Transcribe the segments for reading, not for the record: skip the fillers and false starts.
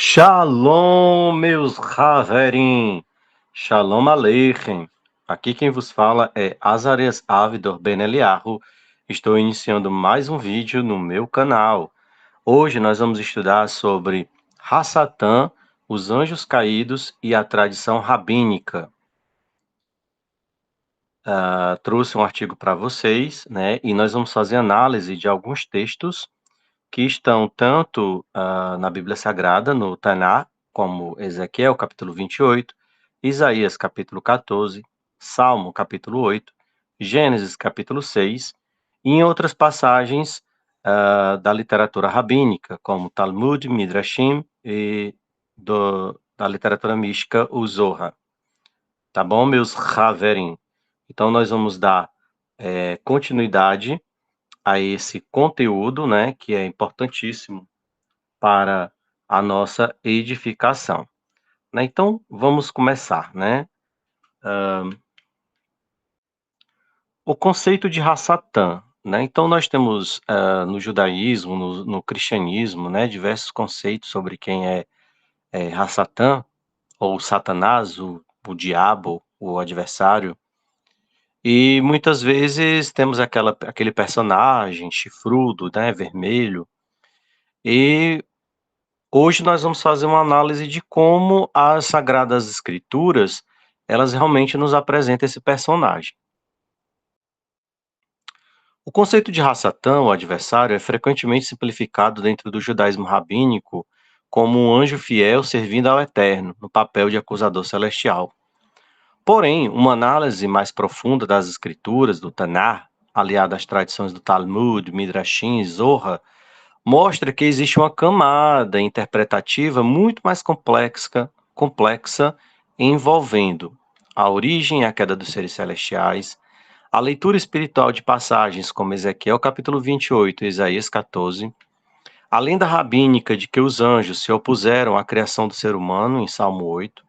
Shalom, meus Haverim. Shalom Aleichem. Aqui quem vos fala é Azarias Avidor Ben Eliyahu. Estou iniciando mais um vídeo no meu canal. Hoje nós vamos estudar sobre Hassatan, os anjos caídos e a tradição rabínica. Trouxe um artigo para vocês, né? E nós vamos fazer análise de alguns textos que estão tanto na Bíblia Sagrada, no Taná, como Ezequiel, capítulo 28, Isaías, capítulo 14, Salmo, capítulo 8, Gênesis, capítulo 6, e em outras passagens da literatura rabínica, como Talmud, Midrashim e da literatura mística, o Zohar. Tá bom, meus Haverim? Então, nós vamos dar continuidade a esse conteúdo, né, que é importantíssimo para a nossa edificação, né? Então, vamos começar, né? O conceito de Hassatan, né? Então, nós temos no judaísmo, no cristianismo, né, diversos conceitos sobre quem é Hassatan, ou Satanás, o diabo, o adversário. E muitas vezes temos aquele personagem chifrudo, né, vermelho. E hoje nós vamos fazer uma análise de como as Sagradas Escrituras, elas realmente nos apresentam esse personagem. O conceito de Hassatan, o adversário, é frequentemente simplificado dentro do judaísmo rabínico como um anjo fiel servindo ao Eterno, no papel de acusador celestial. Porém, uma análise mais profunda das Escrituras, do Tanar, aliada às tradições do Talmud, Midrashim e Zohar, mostra que existe uma camada interpretativa muito mais complexa envolvendo a origem e a queda dos seres celestiais, a leitura espiritual de passagens como Ezequiel capítulo 28 e Isaías 14, a lenda rabínica de que os anjos se opuseram à criação do ser humano em Salmo 8,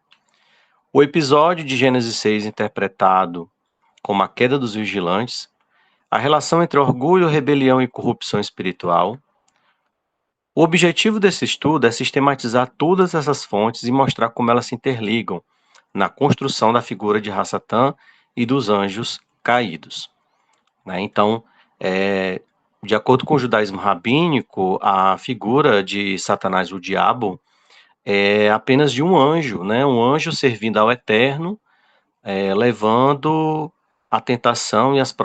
o episódio de Gênesis 6 interpretado como a queda dos vigilantes, a relação entre orgulho, rebelião e corrupção espiritual. O objetivo desse estudo é sistematizar todas essas fontes e mostrar como elas se interligam na construção da figura de Hassatan e dos anjos caídos, né? Então, de acordo com o judaísmo rabínico, a figura de Satanás, o diabo, é apenas de um anjo, né? Um anjo servindo ao Eterno, levando a tentação e as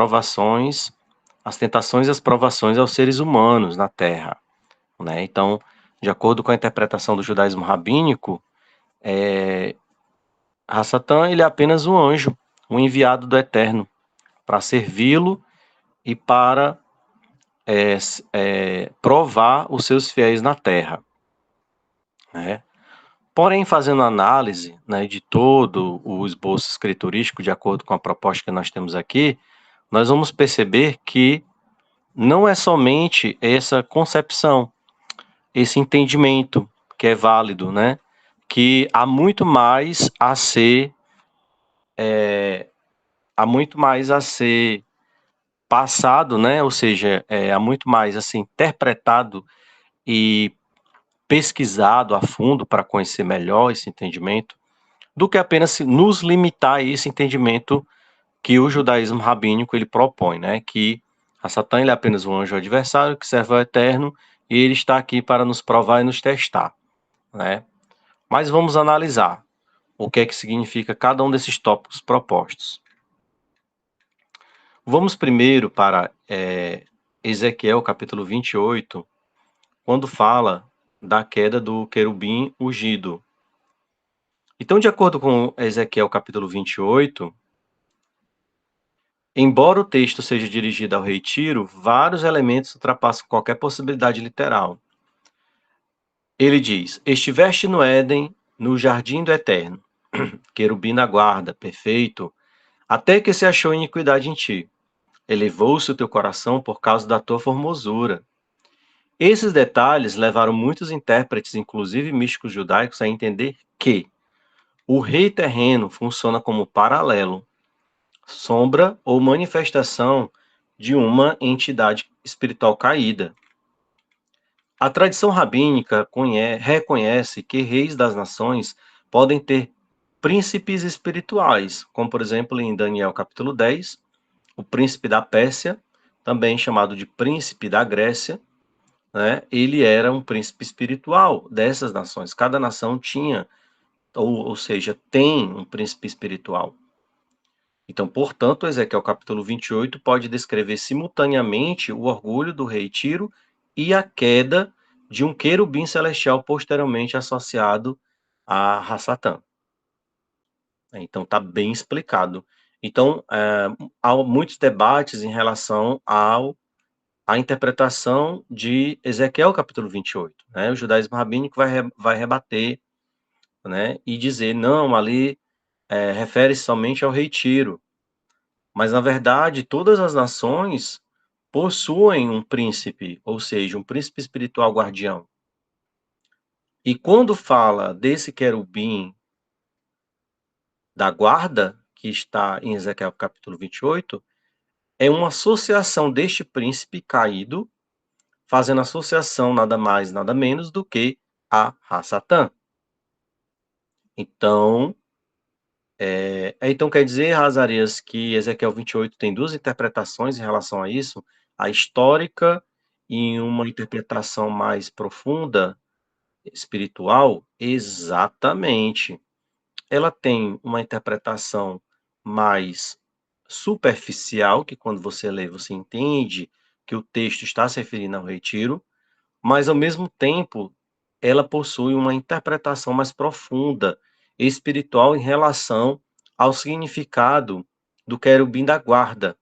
tentações e as provações aos seres humanos na Terra, né? Então, de acordo com a interpretação do judaísmo rabínico, Hassatan ele é apenas um anjo, um enviado do Eterno, para servi-lo e para provar os seus fiéis na terra, né? Porém, fazendo análise, né, de todo o esboço escriturístico, de acordo com a proposta que nós temos aqui, nós vamos perceber que não é somente essa concepção, esse entendimento que é válido, né? Que há muito mais a ser passado, né? Ou seja, há muito mais assim interpretado e pesquisado a fundo para conhecer melhor esse entendimento, do que apenas nos limitar a esse entendimento que o judaísmo rabínico ele propõe, né? Que a Satã ele é apenas um anjo adversário que serve ao Eterno e ele está aqui para nos provar e nos testar, né? Mas vamos analisar o que é que significa cada um desses tópicos propostos. Vamos primeiro para Ezequiel capítulo 28, quando fala da queda do querubim ungido. Então, de acordo com Ezequiel capítulo 28, embora o texto seja dirigido ao rei Tiro, vários elementos ultrapassam qualquer possibilidade literal. Ele diz: estiveste no Éden, no jardim do Eterno, querubim na guarda, perfeito, até que se achou iniquidade em ti. Elevou-se o teu coração por causa da tua formosura. Esses detalhes levaram muitos intérpretes, inclusive místicos judaicos, a entender que o rei terreno funciona como paralelo, sombra ou manifestação de uma entidade espiritual caída. A tradição rabínica reconhece que reis das nações podem ter príncipes espirituais, como por exemplo em Daniel capítulo 10, o príncipe da Pérsia, também chamado de príncipe da Grécia, né? Ele era um príncipe espiritual dessas nações. Cada nação tinha, ou seja, tem um príncipe espiritual. Então, portanto, Ezequiel capítulo 28 pode descrever simultaneamente o orgulho do rei Tiro e a queda de um querubim celestial posteriormente associado a Rassatã. Então, está bem explicado. Então, há muitos debates em relação à interpretação de Ezequiel capítulo 28. Né? O judaísmo rabínico vai rebater, né, e dizer, não, ali refere-se somente ao rei Tiro. Mas, na verdade, todas as nações possuem um príncipe, ou seja, um príncipe espiritual guardião. E quando fala desse querubim da guarda, que está em Ezequiel capítulo 28, é uma associação deste príncipe caído, fazendo associação nada mais, nada menos do que a Rassatã. Então, então quer dizer, Razarias, que Ezequiel 28 tem duas interpretações em relação a isso, a histórica e uma interpretação mais profunda, espiritual? Exatamente. Ela tem uma interpretação mais superficial, que quando você lê, você entende que o texto está se referindo ao retiro, mas ao mesmo tempo ela possui uma interpretação mais profunda, espiritual em relação ao significado do querubim da guarda,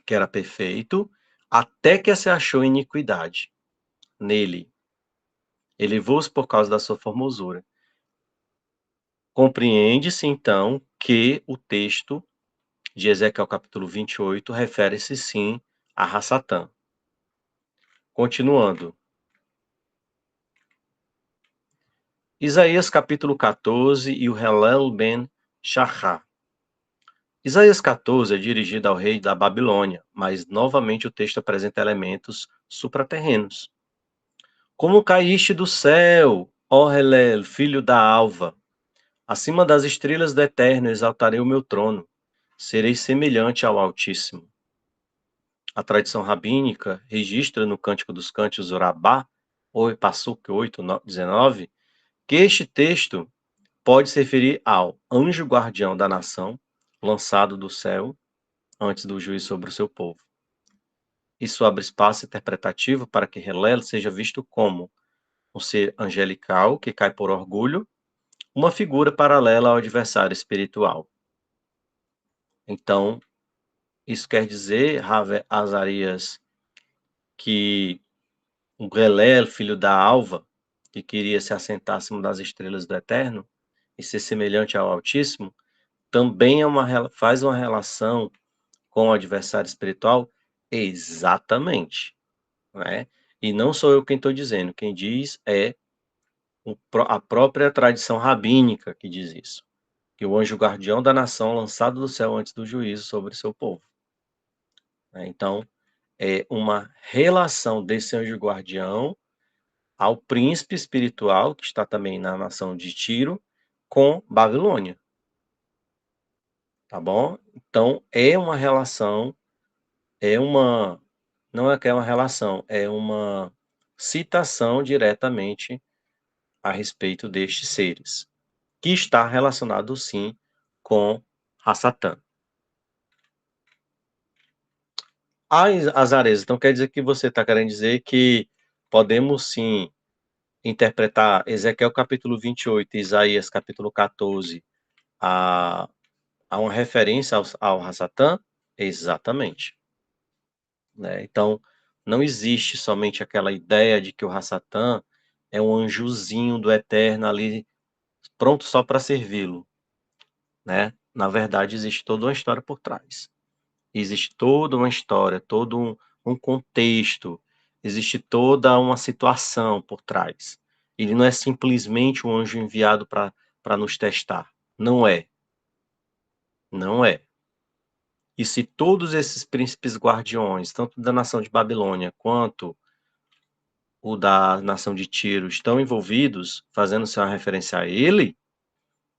que era perfeito, até que se achou iniquidade nele. Elevou-se por causa da sua formosura. Compreende-se, então, que o texto de Ezequiel capítulo 28 refere-se sim a Rassatã. Continuando. Isaías capítulo 14 e o Helel ben Shachar. Isaías 14 é dirigido ao rei da Babilônia, mas novamente o texto apresenta elementos supraterrenos. Como caíste do céu, ó Helel, filho da alva, acima das estrelas do eterno exaltarei o meu trono, serei semelhante ao Altíssimo. A tradição rabínica registra no Cântico dos Cânticos Urabá, ou Passuque 8, 19, que este texto pode se referir ao anjo guardião da nação, lançado do céu antes do juízo sobre o seu povo. Isso abre espaço interpretativo para que Helel seja visto como um ser angelical que cai por orgulho, uma figura paralela ao adversário espiritual. Então, isso quer dizer, Rave Azarias, que o Helel, filho da alva, que queria se assentar acima das estrelas do Eterno e ser semelhante ao Altíssimo, também faz uma relação com o adversário espiritual? Exatamente. Né? E não sou eu quem estou dizendo, quem diz é a própria tradição rabínica que diz isso, que o anjo guardião da nação lançado do céu antes do juízo sobre o seu povo. Né? Então, é uma relação desse anjo guardião ao príncipe espiritual, que está também na nação de Tiro, com Babilônia. Tá bom? Então, é uma relação, não é que é uma relação, é uma citação diretamente a respeito destes seres, que está relacionado sim com Rassatã. As areias, então quer dizer que você está querendo dizer que podemos sim interpretar Ezequiel capítulo 28 e Isaías capítulo 14 a uma referência ao Rassatã? Exatamente. Né? Então, não existe somente aquela ideia de que o Rassatã é um anjozinho do Eterno ali, pronto só para servi-lo. Né? Na verdade, existe toda uma história por trás. Existe toda uma história, todo um contexto, existe toda uma situação por trás. Ele não é simplesmente um anjo enviado para nos testar. Não é. Não é. E se todos esses príncipes guardiões, tanto da nação de Babilônia quanto o da nação de Tiro estão envolvidos, fazendo-se uma referência a ele,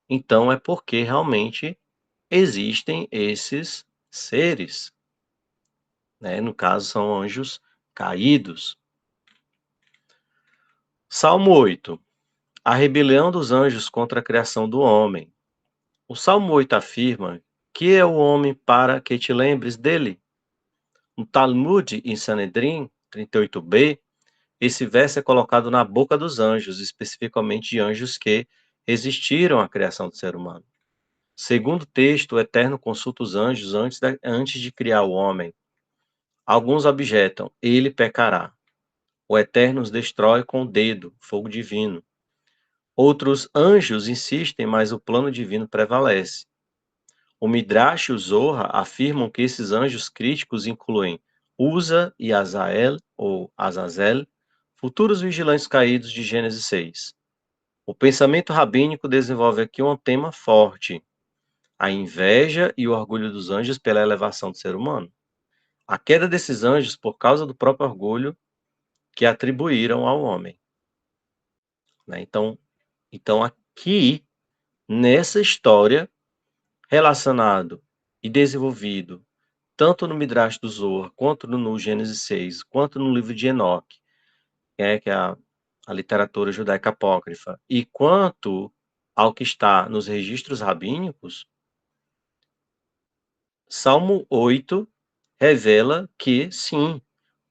então é porque realmente existem esses seres, né? No caso, são anjos caídos. Salmo 8. A rebelião dos anjos contra a criação do homem. O Salmo 8 afirma: que é o homem para que te lembres dele? No Talmud em Sanedrim 38b, esse verso é colocado na boca dos anjos, especificamente de anjos que resistiram à criação do ser humano. Segundo o texto, o Eterno consulta os anjos antes de criar o homem. Alguns objetam: ele pecará. O Eterno os destrói com o dedo, fogo divino. Outros anjos insistem, mas o plano divino prevalece. O Midrash e o Zohar afirmam que esses anjos críticos incluem Uza e Azael, ou Azazel, futuros vigilantes caídos de Gênesis 6. O pensamento rabínico desenvolve aqui um tema forte: a inveja e o orgulho dos anjos pela elevação do ser humano. A queda desses anjos por causa do próprio orgulho que atribuíram ao homem, né? Então aqui, nessa história, relacionado e desenvolvido tanto no Midrash do Zohar, quanto no Gênesis 6, quanto no livro de Enoque, que é a literatura judaica apócrifa, e quanto ao que está nos registros rabínicos, Salmo 8 revela que, sim,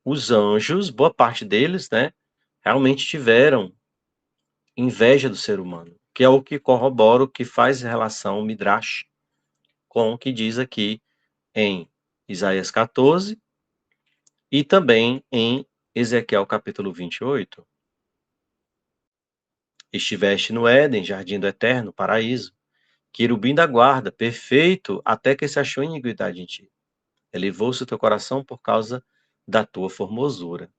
os anjos, boa parte deles, né, realmente tiveram inveja do ser humano, que é o que corrobora, o que faz relação o Midrash com o que diz aqui em Isaías 14 e também em Ezequiel capítulo 28. Estiveste no Éden, jardim do eterno, paraíso, querubim da guarda, perfeito, até que se achou iniquidade em ti. Elevou-se o teu coração por causa da tua formosura.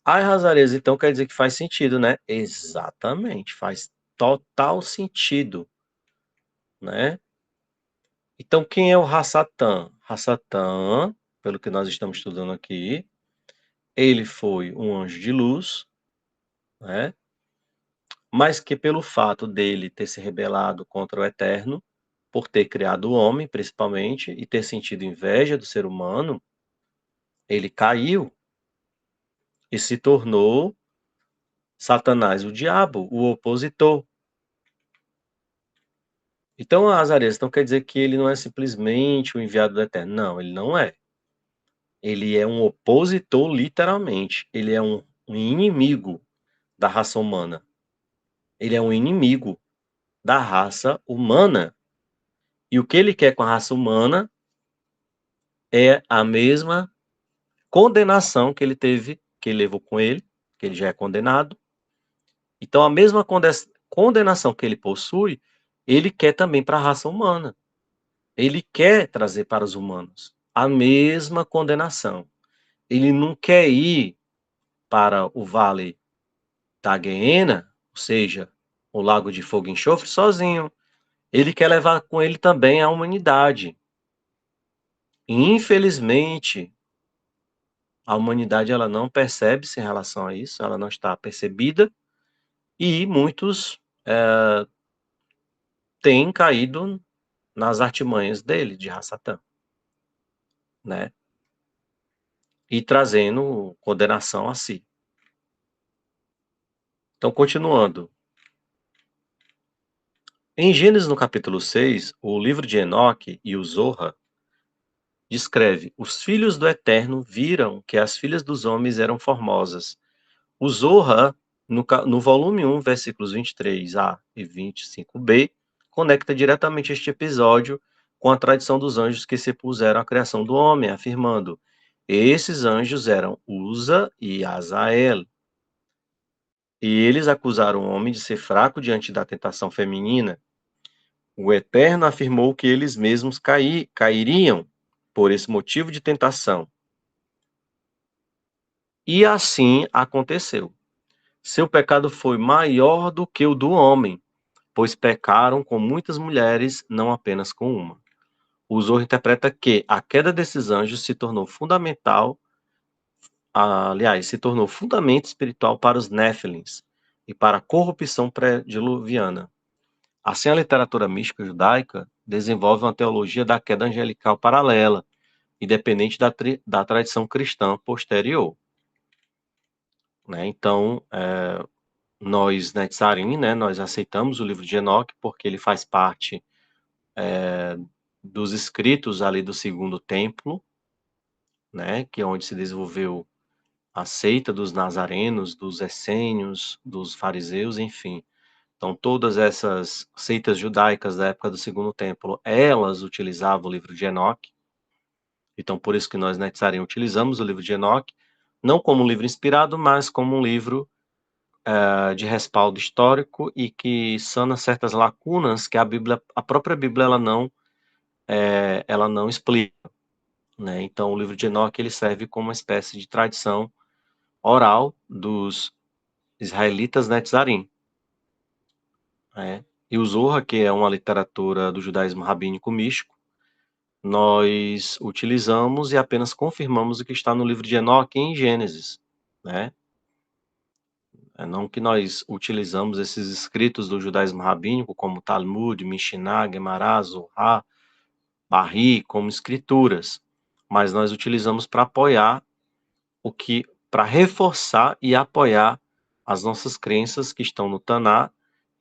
Ai, Razareza, então quer dizer que faz sentido, né? Exatamente, faz total sentido, né? Então, quem é o Hassatan? Hassatan, pelo que nós estamos estudando aqui, ele foi um anjo de luz, né? Mas que pelo fato dele ter se rebelado contra o Eterno, por ter criado o homem, principalmente, e ter sentido inveja do ser humano, ele caiu e se tornou Satanás, o diabo, o opositor. Então, Azarias, então quer dizer que ele não é simplesmente o enviado do Eterno. Não, ele não é. Ele é um opositor, literalmente. Ele é um inimigo da raça humana. Ele é um inimigo da raça humana. E o que ele quer com a raça humana é a mesma condenação que ele teve, que ele levou com ele, que ele já é condenado. Então, a mesma condenação que ele possui, ele quer também para a raça humana. Ele quer trazer para os humanos a mesma condenação. Ele não quer ir para o vale da Guiena, ou seja, o lago de fogo e enxofre, sozinho. Ele quer levar com ele também a humanidade. E, infelizmente, a humanidade ela não percebe-se em relação a isso, ela não está percebida, e muitos têm caído nas artimanhas dele, de Rassatã, né? E trazendo condenação a si. Então, continuando. Em Gênesis, no capítulo 6, o livro de Enoque e o Zorra descreve: os filhos do Eterno viram que as filhas dos homens eram formosas. O Zorra, no volume 1, versículos 23a e 25b, conecta diretamente este episódio com a tradição dos anjos que se puseram à criação do homem, afirmando: esses anjos eram Uza e Azael. E eles acusaram o homem de ser fraco diante da tentação feminina. O Eterno afirmou que eles mesmos cairiam por esse motivo de tentação. E assim aconteceu. Seu pecado foi maior do que o do homem, pois pecaram com muitas mulheres, não apenas com uma. O Zohar interpreta que a queda desses anjos se tornou fundamental aliás, se tornou fundamento espiritual para os Néfilins e para a corrupção pré-diluviana. Assim, a literatura mística judaica desenvolve uma teologia da queda angelical paralela, independente da tradição cristã posterior. Né? Então, nós, Netzarim, né, nós aceitamos o livro de Enoque porque ele faz parte dos escritos ali do Segundo Templo, né, que é onde se desenvolveu a seita dos nazarenos, dos essênios, dos fariseus, enfim. Então, todas essas seitas judaicas da época do Segundo Templo, elas utilizavam o livro de Enoque. Então, por isso que nós, Netzarim, utilizamos o livro de Enoque, não como um livro inspirado, mas como um livro de respaldo histórico e que sana certas lacunas que a própria Bíblia, ela não explica. Né? Então, o livro de Enoque ele serve como uma espécie de tradição oral dos israelitas Netzarim. Né? E o Zohar, que é uma literatura do judaísmo rabínico místico, nós utilizamos e apenas confirmamos o que está no livro de Enoque em Gênesis. Né? Não que nós utilizamos esses escritos do judaísmo rabínico, como Talmud, Mishnah, Gemara, Zohar, Barri, como escrituras, mas nós utilizamos para apoiar para reforçar e apoiar as nossas crenças que estão no Taná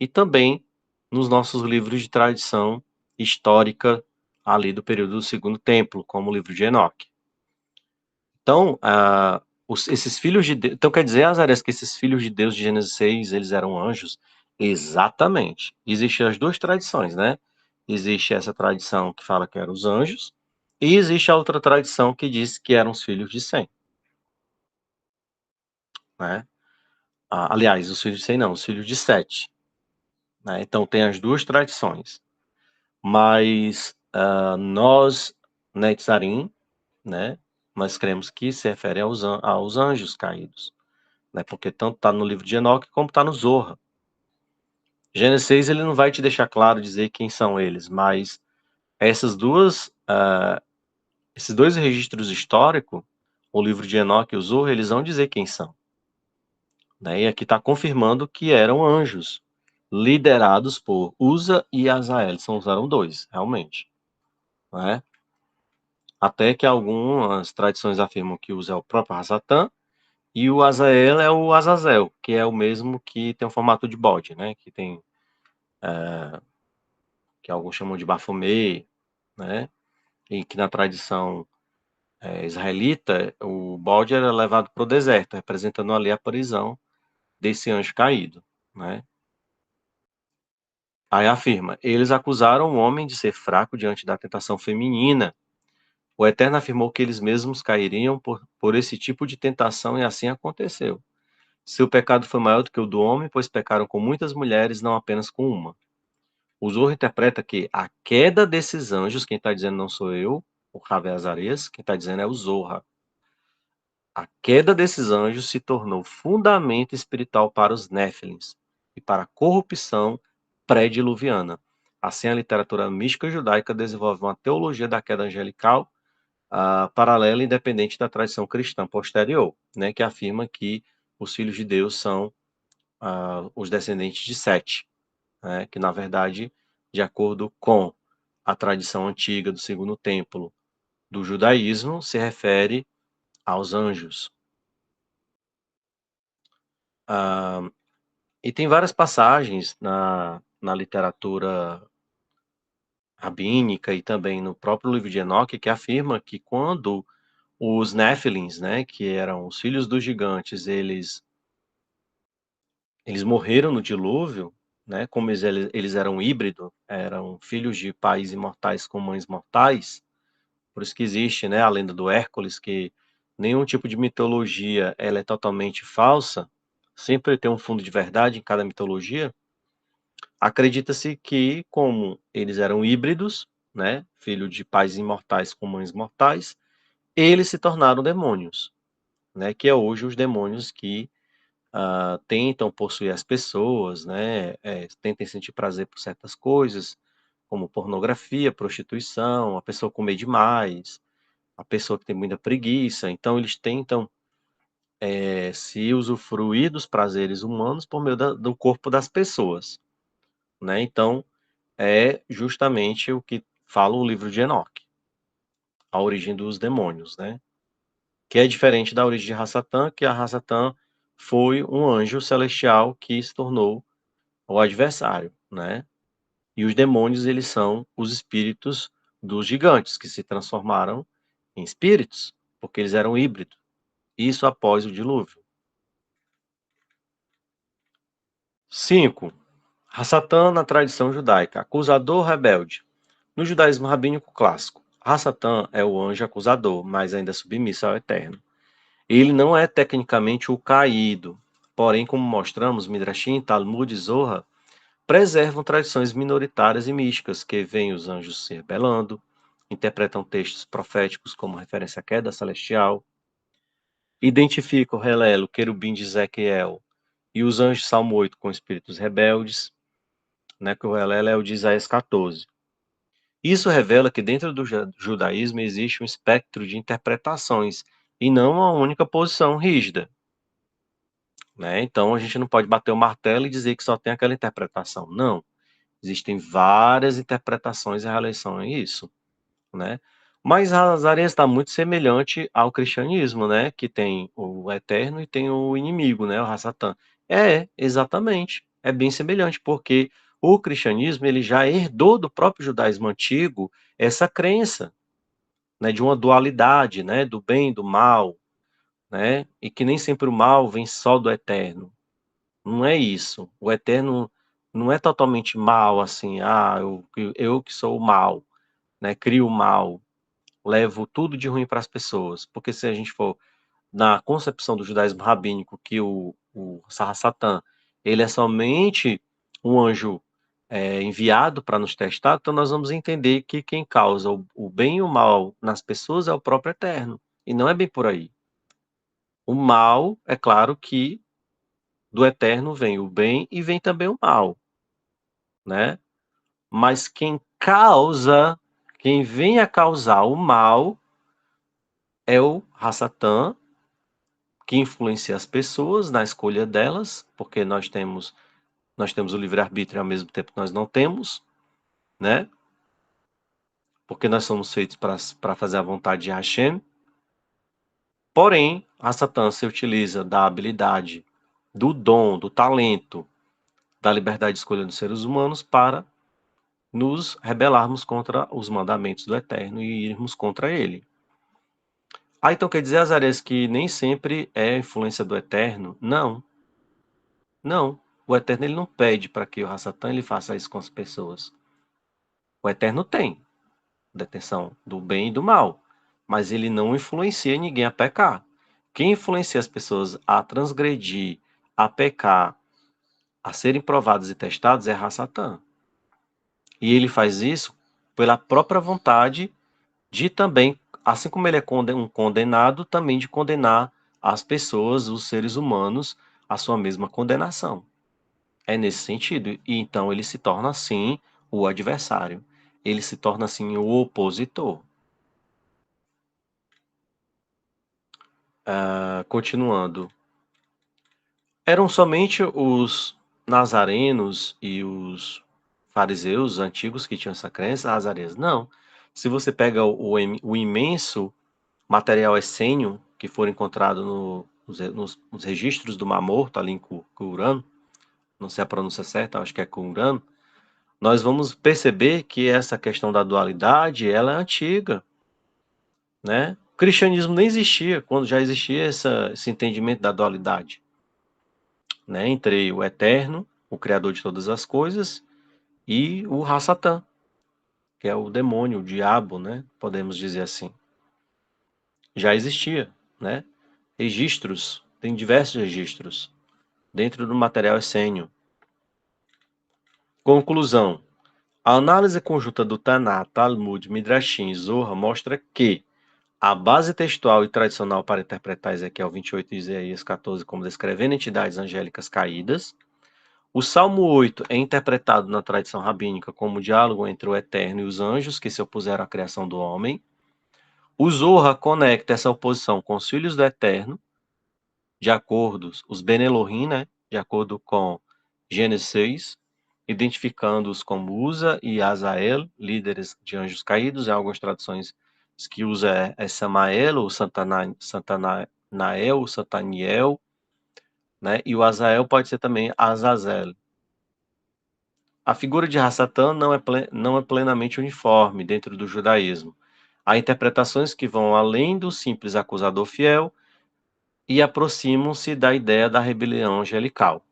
e também nos nossos livros de tradição histórica ali do período do Segundo Templo, como o livro de Enoque. Então, esses filhos de Deus, então quer dizer, Azarias, que esses filhos de Deus de Gênesis 6, eles eram anjos? Exatamente. Existem as duas tradições, né? Existe essa tradição que fala que eram os anjos, e existe a outra tradição que diz que eram os filhos de Sem, né? Aliás, os filhos de Sem não, os filhos de Sete. Né? Então tem as duas tradições. Mas nós, Netzarim, né? Nós cremos que se refere aos anjos caídos. Né? Porque tanto está no livro de Enoque como está no Zohar. Gênesis 6, ele não vai te deixar claro dizer quem são eles, mas esses dois registros históricos, o livro de Enoque e o Zohar, eles vão dizer quem são. Né? E aqui está confirmando que eram anjos, liderados por Uza e Azael. Eram dois, realmente. Né? Até que algumas tradições afirmam que Uza é o próprio Hasatã, e o Azael é o Azazel, que é o mesmo que tem o formato de bode, né? Que tem que alguns chamam de Bafomé, né? E que na tradição israelita, o bode era levado para o deserto, representando ali a prisão desse anjo caído, né? Aí afirma, eles acusaram o homem de ser fraco diante da tentação feminina. O Eterno afirmou que eles mesmos cairiam por esse tipo de tentação e assim aconteceu. Seu pecado foi maior do que o do homem, pois pecaram com muitas mulheres, não apenas com uma. O Zohar interpreta que a queda desses anjos, quem está dizendo não sou eu, o Ravé Azarias, quem está dizendo é o Zohar. A queda desses anjos se tornou fundamento espiritual para os Néfilins e para a corrupção pré-diluviana. Assim, a literatura mística judaica desenvolve uma teologia da queda angelical paralela e independente da tradição cristã posterior, né, que afirma que os filhos de Deus são os descendentes de Sete, né, que, na verdade, de acordo com a tradição antiga do Segundo Templo do judaísmo, se refere aos anjos. E tem várias passagens na literatura rabínica e também no próprio livro de Enoque que afirma que quando os Néfilins, né, que eram os filhos dos gigantes, eles morreram no dilúvio, né, como eles eram híbridos, eram filhos de pais imortais com mães mortais, por isso que existe, né, a lenda do Hércules, que nenhum tipo de mitologia ela é totalmente falsa, sempre tem um fundo de verdade em cada mitologia. Acredita-se que, como eles eram híbridos, né, filho de pais imortais com mães mortais, eles se tornaram demônios, né, que é hoje os demônios que tentam possuir as pessoas, né, tentem sentir prazer por certas coisas, como pornografia, prostituição, a pessoa comer demais, a pessoa que tem muita preguiça. Então, eles tentam se usufruir dos prazeres humanos por meio do corpo das pessoas, né? Então, é justamente o que fala o livro de Enoque, a origem dos demônios, né? Que é diferente da origem de Rassatã, que a Rassatã foi um anjo celestial que se tornou o adversário, né? E os demônios, eles são os espíritos dos gigantes, que se transformaram em espíritos, porque eles eram híbridos. Isso após o dilúvio. 5. Rassatã na tradição judaica, acusador rebelde. No judaísmo rabínico clássico, Rassatã é o anjo acusador, mas ainda submisso ao Eterno. Ele não é tecnicamente o caído, porém, como mostramos, Midrashim, Talmud e Zohar preservam tradições minoritárias e místicas que veem os anjos se rebelando, interpretam textos proféticos como referência à queda celestial, identificam o Helel, o querubim de Ezequiel e os anjos de Salmo 8 com espíritos rebeldes, né, que o Helel é o de Isaías 14. Isso revela que dentro do judaísmo existe um espectro de interpretações e não uma única posição rígida, né? Então a gente não pode bater o martelo e dizer que só tem aquela interpretação. Não, existem várias interpretações em relação a isso, né? Mas Nazaré está muito semelhante ao cristianismo, né? Que tem o eterno e tem o inimigo, né? O Hassatã. Exatamente. É bem semelhante, porque o cristianismo ele já herdou do próprio judaísmo antigo essa crença, né? De uma dualidade, né? Do bem e do mal, né? E que nem sempre o mal vem só do eterno. Não é isso. O eterno não é totalmente mal, assim, eu que sou o mal, né? Crio o mal, levo tudo de ruim para as pessoas. Porque se a gente for na concepção do judaísmo rabínico, que o Satã, ele é somente um anjo enviado para nos testar, então nós vamos entender que quem causa o bem e o mal nas pessoas é o próprio Eterno. E não é bem por aí. O mal, é claro que do Eterno vem o bem e vem também o mal, né? Mas quem vem a causar o mal é o Hassatã, que influencia as pessoas na escolha delas, porque nós temos o livre-arbítrio e ao mesmo tempo nós não temos, né? Porque nós somos feitos para fazer a vontade de Hashem. Porém, a Satã se utiliza da habilidade, do dom, do talento, da liberdade de escolha dos seres humanos para nos rebelarmos contra os mandamentos do Eterno e irmos contra ele. Então quer dizer, Azarias, que nem sempre é influência do Eterno? Não, não. O Eterno ele não pede para que o Rassatã ele faça isso com as pessoas. O Eterno tem detenção do bem e do mal, mas ele não influencia ninguém a pecar. Quem influencia as pessoas a transgredir, a pecar, a serem provados e testados é Rassatã. E ele faz isso pela própria vontade de também, assim como ele é um condenado, também de condenar as pessoas, os seres humanos, à sua mesma condenação. É nesse sentido. E então ele se torna, assim, o adversário. Ele se torna, assim, o opositor. Continuando. Eram somente os nazarenos e os fariseus antigos que tinham essa crença, nazarenos? Não. Se você pega o imenso material essênio que for encontrado nos registros do Mar Morto, ali em Qumran, não sei a pronúncia certa, acho que é Qumran, nós vamos perceber que essa questão da dualidade, ela é antiga, né? O cristianismo nem existia quando já existia esse entendimento da dualidade, né? Entre o eterno, o criador de todas as coisas, e o Hassatã, que é o demônio, o diabo, né? Podemos dizer assim. Já existia, né? Registros, tem diversos registros dentro do material essênio. Conclusão. A análise conjunta do Taná, Talmud, Midrashim e Zohar mostra que a base textual e tradicional para interpretar Ezequiel 28 e Isaías 14 como descrevendo entidades angélicas caídas. O Salmo 8 é interpretado na tradição rabínica como um diálogo entre o Eterno e os anjos que se opuseram à criação do homem. O Zohar conecta essa oposição com os filhos do Eterno, de acordo, os Ben Elohim, né, de acordo com Gênesis 6, identificando-os como Uza e Azael, líderes de anjos caídos. Em algumas traduções que usa é Samael, ou Santanael, Santaniel, né, e o Azael pode ser também Azazel. A figura de Hassatan não é plenamente uniforme dentro do judaísmo. Há interpretações que vão além do simples acusador fiel e aproximam-se da ideia da rebelião angelical.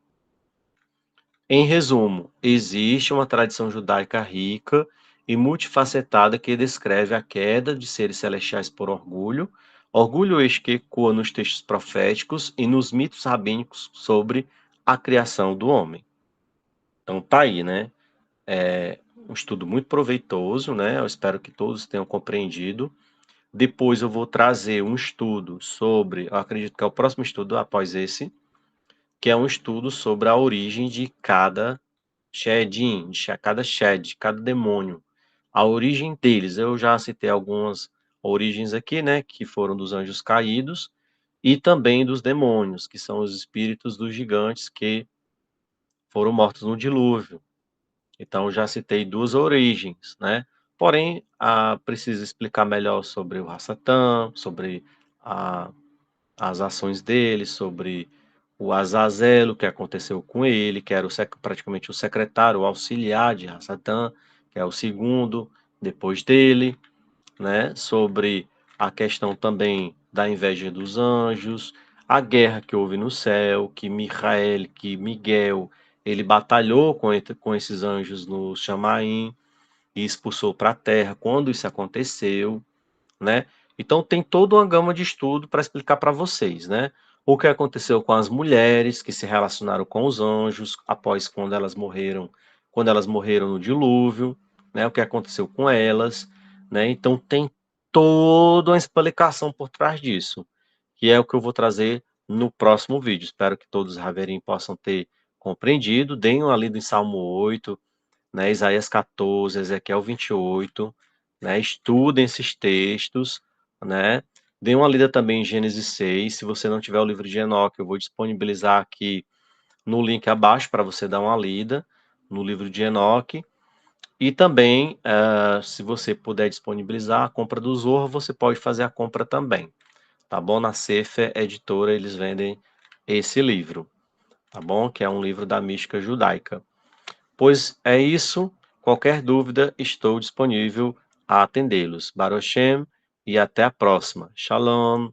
Em resumo, existe uma tradição judaica rica e multifacetada que descreve a queda de seres celestiais por orgulho, orgulho este que ecoa nos textos proféticos e nos mitos rabínicos sobre a criação do homem. Então tá aí, né? É um estudo muito proveitoso, né? Eu espero que todos tenham compreendido. Depois eu vou trazer um estudo sobre, eu acredito que é o próximo estudo após esse, que é um estudo sobre a origem de cada Shedim, cada Shed, cada demônio. A origem deles, eu já citei algumas origens aqui, né, que foram dos anjos caídos e também dos demônios, que são os espíritos dos gigantes que foram mortos no dilúvio. Então, já citei duas origens, né? Porém, preciso explicar melhor sobre o Hassatã, sobre a, as ações dele, sobre o Azazel, o que aconteceu com ele, que era praticamente o secretário, o auxiliar de Hassatã, que é o segundo depois dele, né? Sobre a questão também da inveja dos anjos, a guerra que houve no céu, que Miguel, ele batalhou com esses anjos no Chamaim e expulsou para a terra quando isso aconteceu, né? Então tem toda uma gama de estudo para explicar para vocês, né? O que aconteceu com as mulheres que se relacionaram com os anjos após quando elas morreram no dilúvio, né? O que aconteceu com elas, né? Então tem toda uma explicação por trás disso, que é o que eu vou trazer no próximo vídeo. Espero que todos os Haverim possam ter compreendido. Deem uma lida em Salmo 8, né, Isaías 14, Ezequiel 28, né, estudem esses textos, né, dê uma lida também em Gênesis 6, se você não tiver o livro de Enoque, eu vou disponibilizar aqui no link abaixo para você dar uma lida no livro de Enoque, e também, se você puder disponibilizar a compra do Zorro, você pode fazer a compra também, tá bom? Na Sefer Editora eles vendem esse livro, tá bom? Que é um livro da mística judaica. Pois é isso. Qualquer dúvida, estou disponível a atendê-los. Baruch Shem, e até a próxima. Shalom.